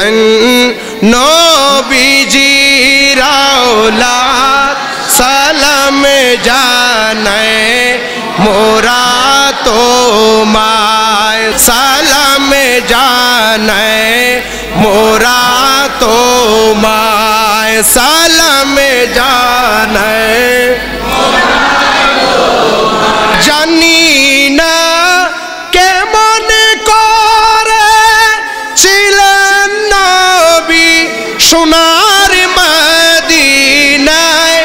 হোসেন নবীজির আওলাদ সালাম জানায় মোরা তোমায় সালাম জানায় মোরা তোমায় সালাম জানায় জানি না কেমন করে ছিলেন নবী সোনার মদিনায়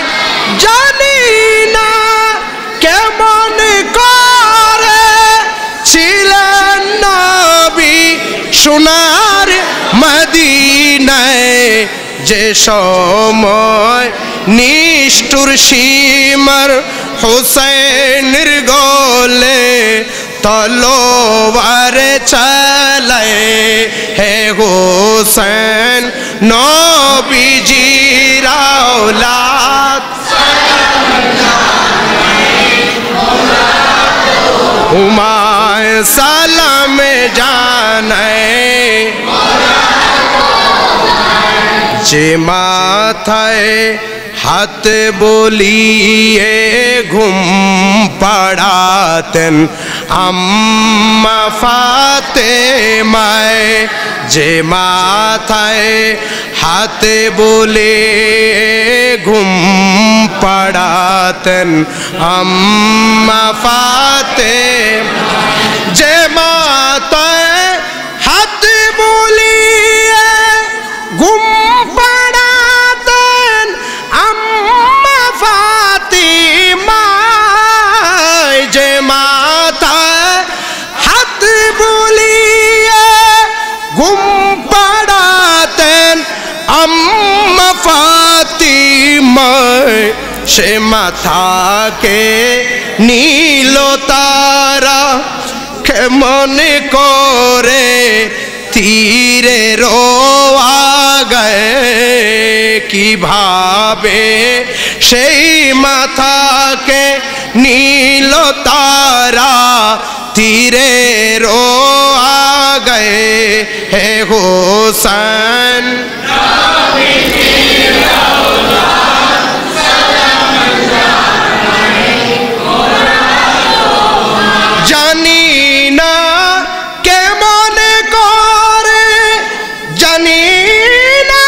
জানি না কেমন করে ছিলেন নবী সোনার মদিনায় যে সময় নিষ্ঠুর সীমার হুসैनर गोले तलवार चलाए है हुसैन नबीजीर औलाद हुमाय सलाम जानाए जे माथाए हाथ बोलिए घुम पड़ातेन अम्मा फातेमाए जे माथाए हाथ बोले घुम पड़ातेन अम्मा फाते जे माथाए हाथ बोलिए घुम अम्मा फातिमा से माथा के नीलो तारा के मन करे तीरे रोआ गए कि भावे से माथा के नीलो तारा तीरे रोआ गए है हुसैन জানি না কেমন করে জানি না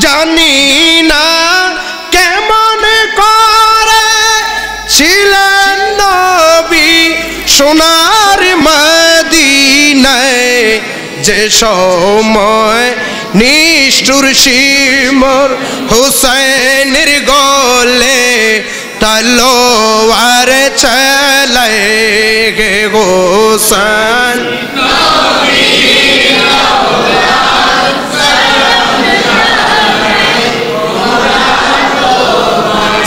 জানি না কেমন করে ছিলেন নবী সোনার মদিনায় যে সময় নিষ্ঠুর সীমর হুসैनर गोले तलवार चलाए गे हुसैन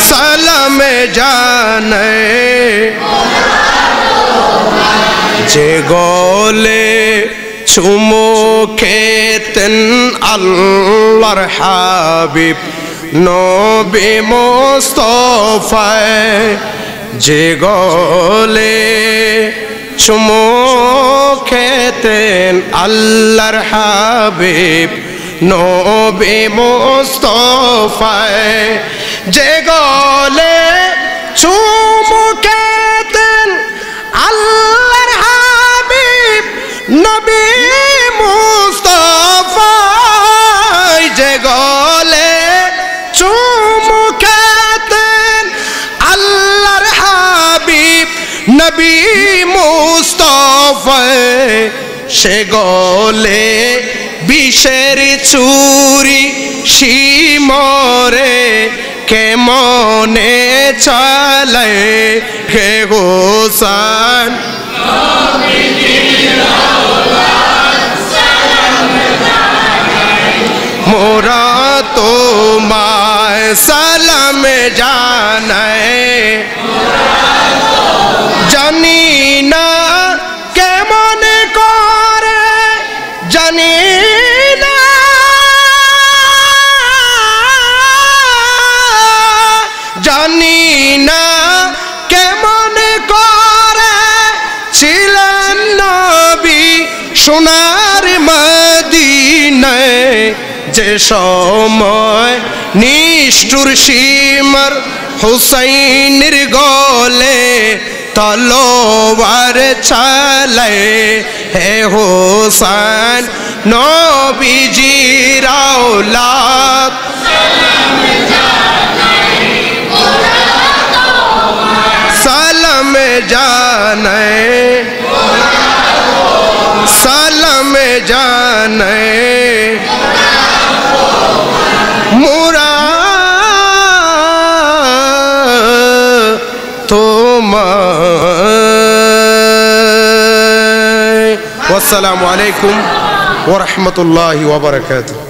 सलाम जाने जे गोले चुमो खेतन अल्लाहर हाबिब नबी मुस्तफा जे गोले चुमो खेतन अल्लाहर हाबिब नबी मुस्तफा जे गोले चुमो खेतन अल्लाहर हाबिब नबी मुस्तफा जे गोले चुमो खेतन अल्लाहर हाबिब नबी मुस्तफा से गोले बिशेर चूरी शिमरे के मने चले के हुसैन मोरा तुम्हारे सलाम जाने जानी ना केमन करे जानी ना जानी ना केमन करे ছিলেন নবী সোনার মদিনায় যে সময় নিষ্ঠুর সীমার হুসাইনের গলে তলোয়ার চালায় হে হোসেন নবীজির আওলাদ সালাম জানায় সালাম জানায় মোরা তোমায়। আসসালামু আলাইকুম ওয়া রাহমাতুল্লাহি ওয়া বারাকাতুহু।